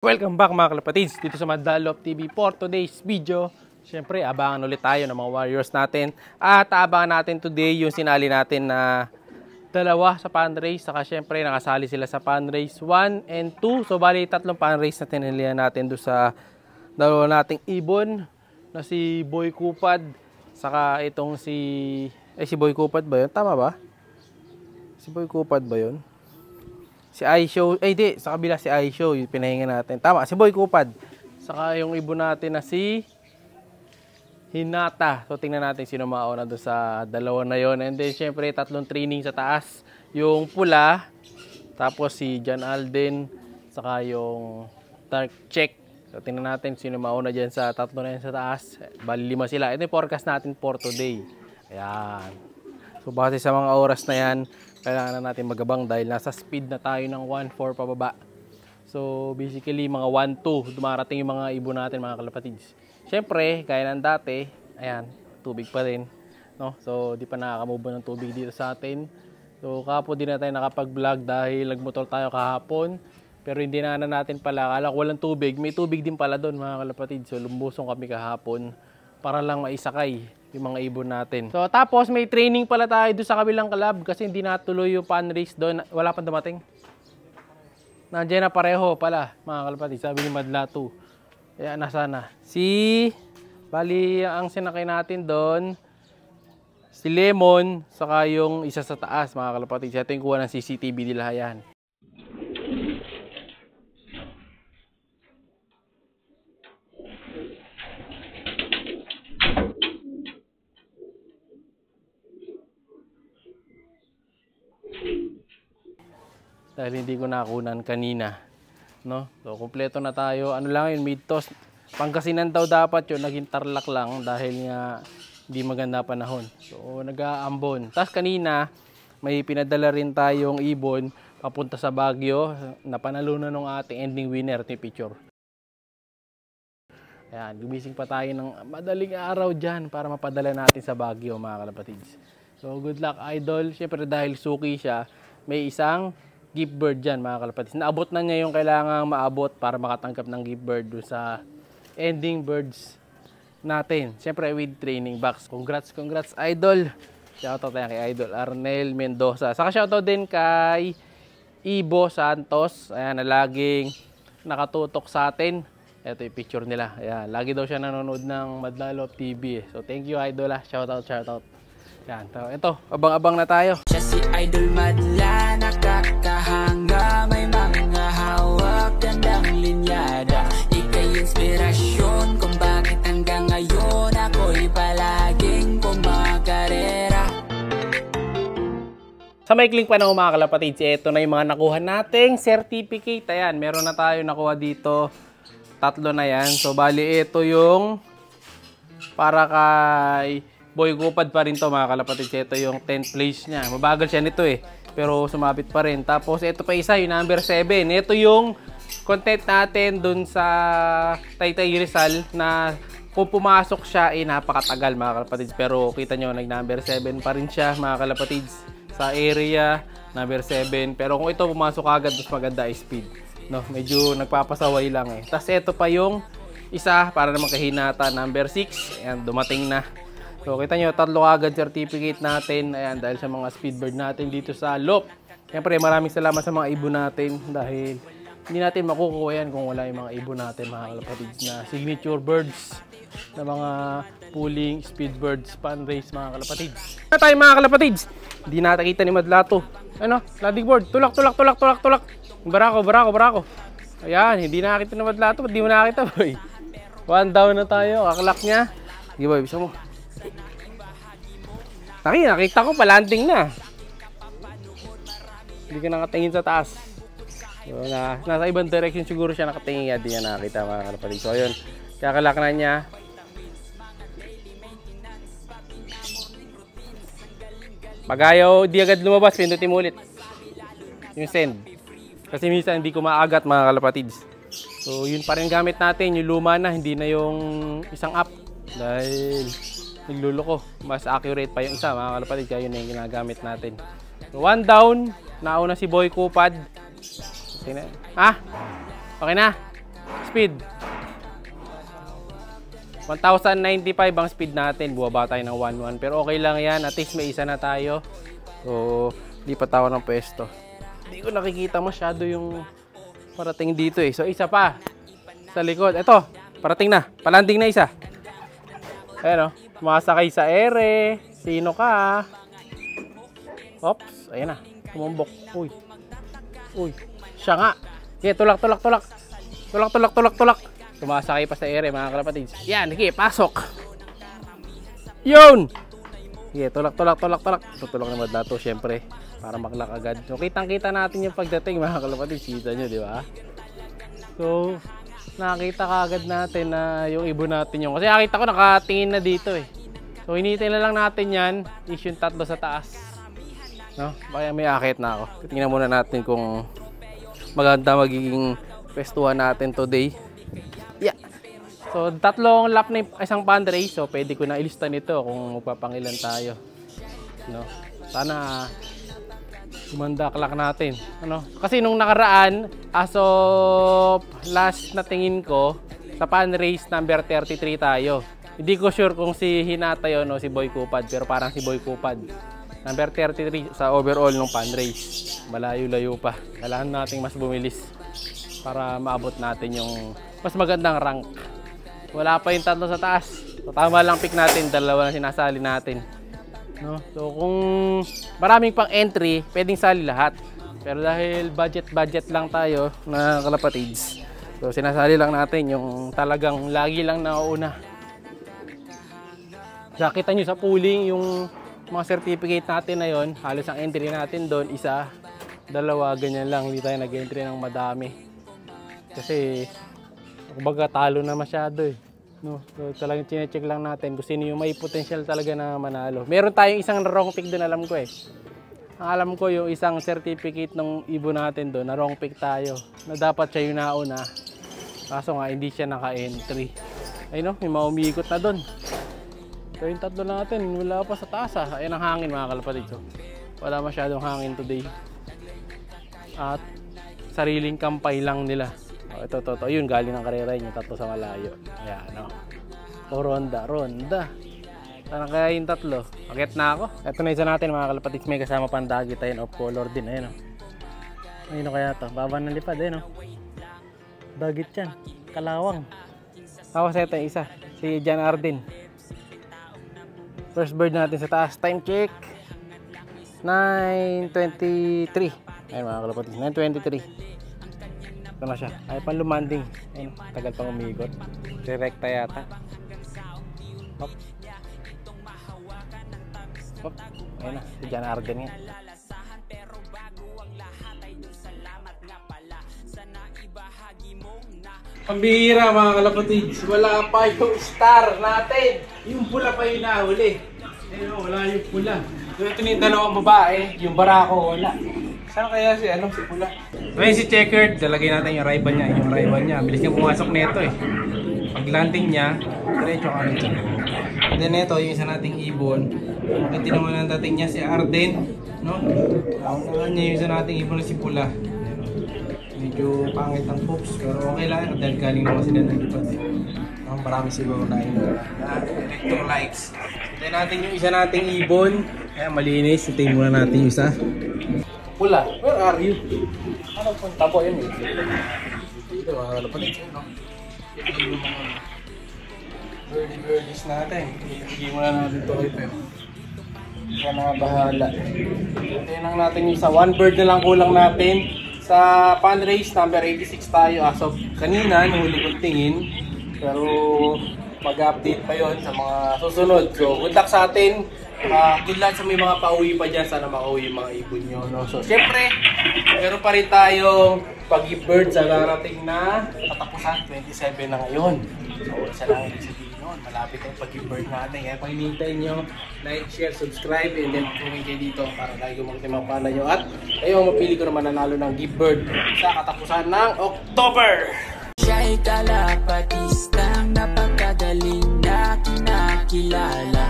Welcome back mga kalapatids dito sa Madalop TV for today's video. Siyempre, abangan ulit tayo ng mga warriors natin. At abangan natin today yung sinali natin na dalawa sa pan race. Saka siyempre, nakasali sila sa pan race 1 and 2. So, bali, tatlong pan race na tinilihan natin doon sa dalawa nating ibon na si Boy Kupad. Saka itong si Boy Kupad ba yun? Tama ba? Si Boy Kupad ba yun? Si iShow, ay di, sa kabila si iShow, yung pinahinga natin. Tama, si Boy Kupad. Saka yung ibon natin na si Hinata. So tingnan natin sino mauna doon sa dalawa na yon. And then syempre tatlong training sa taas. Yung pula, tapos si John Alden, saka yung Dark Check. So tingnan natin sino mauna dyan sa tatlo na yan sa taas. Bali 5 sila. Ito yung forecast natin for today. Ayan. So base sa mga oras na yan, kailangan na natin magabang dahil nasa speed na tayo ng 1-4 pababa. So basically mga 1-2 dumarating yung mga ibon natin mga kalapatids. Siyempre, gaya ng dati, ayan, tubig pa rin. No? So di pa nakakamove ng tubig dito sa atin. So kahapon din na tayo nakapag-vlog dahil nagmotor tayo kahapon. Pero hindi na natin pala, akala ko walang tubig. May tubig din pala doon mga kalapatids. So lumbusong kami kahapon para lang maisakay yung mga ibon natin. So tapos may training pala tayo doon sa kabilang club kasi hindi natuloy yung pan race doon. Wala pang dumating. Nandiyan na pareho pala mga kalapatids. Sabi ni Madla 2. Kaya nasana. Bali ang sinakay natin doon si Lemon saka yung isa sa taas mga kalapatids. Ito yung kuha ng CCTV nila yan. Dahil hindi ko nakunan kanina, no? So kumpleto na tayo. Ano lang yun, mid-toss. Pangasinan daw dapat yun, naging Tarlac lang dahil nga hindi maganda panahon. So nag-aambon. Tapos kanina may pinadala rin tayong ibon papunta sa Baguio na panalunan ng ating ending winner ni picture. Ayan, gumising pa tayo ng madaling araw dyan para mapadala natin sa Baguio mga kalapatids. So good luck idol. Siyempre dahil suki siya, may isang gift bird dyan mga kalapatids. Naabot na niya yung kailangang maabot para makatanggap ng gift bird doon sa ending birds natin. Siyempre with training box. Congrats idol. Shoutout tayo kay idol Arnel Mendoza. Saka shoutout din kay Ibo Santos. Ayan, na laging nakatutok sa atin. Ito yung picture nila. Ayan, lagi daw siya nanonood ng Madalop TV. So thank you idol ah. Shoutout. Yan, ito, abang-abang na tayo. Siya si Idol Madla, nakakahanga, may mga hawak, gandang linyada. Ika'y inspirasyon kung bakit hanggang ngayon ako'y palaging kumakarera. Sa maikling panahon mga kalapatids, ito na yung mga nakuha nating certificate. Ayan, meron na tayo nakuha dito. 3 na yan. So bali ito yung para kay Boy Kupad pa rin to mga kalapatids. Ito yung 10th place niya. Mabagal siya nito eh. Pero sumabit pa rin. Tapos ito pa isa, yung number 7. Ito yung content natin dun sa Taytay Rizal na kung pumasok siya eh napakatagal mga kalapatids. Pero kita nyo nag number 7 pa rin siya mga kalapatids. Sa area, number 7. Pero kung ito pumasok agad, mas maganda ay speed. No, medyo nagpapasaway lang eh. Tapos ito pa yung isa para naman kay Hinata, number 6. Ayan, dumating na. So kita nyo, 3 agad certificate natin. Ayan, dahil sa mga speedbird natin dito sa Lop. Siyempre maraming salamat sa mga ibon natin dahil hindi natin makukuha yan kung wala yung mga ibon natin mga kalapatids na signature birds na mga pooling speedbirds pan race mga kalapatids. Na tayo mga kalapatids, hindi nakita ni Madlato. Ano? Landing board, tulak. Barako. Ayan, hindi nakita ni Madlato, hindi mo nakita boy. 1 down na tayo, kakalak niya. Sige boy, bisa mo. Nakita ko palanding na. Hindi ka nakatingin sa taas. So, nasa ibang direction siguro siya nakatingin. Hindi niya nakita mga kalapatids. So yun, kakalak na niya. Pag ayaw di agad lumabas, pindutin mo ulit yung send. Kasi minsan hindi ko maagat mga kalapatids. So yun pa rin gamit natin. Yung luma na, hindi na yung isang app. Dahil nagluloko. Mas accurate pa yung isa mga kalapatids. Kaya yun na yung ginagamit natin. So 1 down. Nauna si Boy Kupad. Okay na. Okay na. speed. 1,095 ang speed natin. Buwaba tayo ng 1,1. Pero okay lang yan. At least may isa na tayo. So, lipat ako ng pwesto. Hindi ko nakikita masyado yung parating dito eh. So, isa pa. Sa likod. Ito. Parating na. Palanding na isa. Ayan o. Sumasakay sa ere. Sino ka? Oops. Ayan na. Tumumbok. Uy. Uy. Siya nga. Okay, tulak. Tulak. Sumasakay pa sa ere, mga kalapatids. Yan, sige, pasok. Yun! Sige, tulak. Tutulak na madlato, syempre. Para maklak agad. So, kitang-kita natin yung pagdating, mga kalapatids. Kita nyo, di ba? So, nakita kaagad natin na yung ibon natin yung... Kasi nakita ko, nakatingin na dito eh. So, hinihintay na lang natin yan. Is yung 3 sa taas. No? Baka may akit na ako. Tingnan muna natin kung maganda magiging pestuhan natin today. Yeah. So, 3 lap na isang pond race. So, pwede ko na ilista nito kung magpapangilan tayo. No? Sana gumandaklak natin. Ano? Kasi nung nakaraan, as of last na tingin ko, sa pond race number 33 tayo. Hindi ko sure kung si Hinata yun o si Boy Kupad. Pero parang si Boy Kupad. Number 33 sa overall ng pond race. Malayo-layo pa. Kailangan nating mas bumilis para maabot natin yung mas magandang rank. Wala pa yung 3 sa taas. So, tama lang pick natin, 2 na sinasali natin. No? So kung maraming pang entry, pwedeng sali lahat. Pero dahil budget lang tayo na kalapatids, so sinasali lang natin yung talagang lagi lang nauuna. Nakita nyo sa pooling yung mga certificate natin na yon, halos ang entry natin doon, 1, 2, ganyan lang. Hindi tayo nag-entry ng madami. Kasi kumbaga talo na masyado eh. No? So talagang chine-check lang natin kung sino yung may potential talaga na manalo. Meron tayong isang wrong pick doon, alam ko eh. Ang alam ko yung isang certificate ng ibon natin doon na wrong pick tayo. Na dapat siya yung nauna. Kaso nga hindi siya naka-entry. Ay no, may maumikot na doon. So yung 3 natin, wala pa sa taas ah. Ayan ang hangin mga kalapatid. So, wala masyadong hangin today. At sariling kampay lang nila. Oh, ito. Yun, galing ng karera niya. 3 sa malayo. Ayan, no. So, ronda. Sana kaya yung 3. Akit na ako. Ito na isa natin, mga kalapatids. May kasama pang dagi tayo. Off color din. Ayan, no. Ayun, no, kaya to. Baba ng lipad, no. Dagit yan. Kalawang. Tapos ito yung isa. Si Jan Arden. First bird natin sa taas. Time check. 9:23. Ayan, mga kalapatids. 9:23. Ito na siya. Ay pang lumanding. Ayun, tagal pang umigot. Direkta yata. Hop. Hop. Ayun na. Si Jan Arden yan. Pambihira mga kalapatids. Wala pa yung star natin. Yung pula pa yung nahuli. Ayun, wala yung pula. So ito na yung 2 babae. Yung barako wala. Saan kaya si pula? Ngayon si Checkered, lalagay natin yung rival niya. Yung rival niya, bilis niya pumasok nito eh. Pag landing niya, diretso ka rin siya. And then ito, yung isa nating ibon. Makita naman ang dating niya si Arden. No? Ang niya yung isa nating ibon na si Pula. Medyo pangit ang poops, pero okay lang. Dahil galing naman sila ng lipad eh. Marami siguro na yun. Electrolytes. Then natin yung isa nating ibon. Kaya malinis. Ito muna natin yung isa. Pula, where are you? Ano pong tabo yun eh? Ito, kalapatids yun, no? Ito yung mga birdies natin. Ibigay muna natin ito kayo, pero yan na bahala. Ito lang natin yung isa. 1 bird na lang kulang natin. Sa pond race, number 86 tayo as of kanina, nung huli kong tingin. Pero mag-update pa yon sa mga susunod. So, good luck sa atin. Good luck sa may mga pauwi pa dyan. Sana makauwi yung mga ibon nyo. No? So, syempre, meron pa rin tayong pag-bird sa darating na katapusan. 27 na ngayon. So, isa lang yung sabihin nun. Malapit ang pag-bird natin. Kaya pag hinihintay nyo, like, share, subscribe, and then comment kayo dito para lagi ko makita mga pala nyo. At kayo mapili ko naman nanalo ng gift bird sa katapusan ng October. Siya'y kalapatistang napakagaling na kinakilala.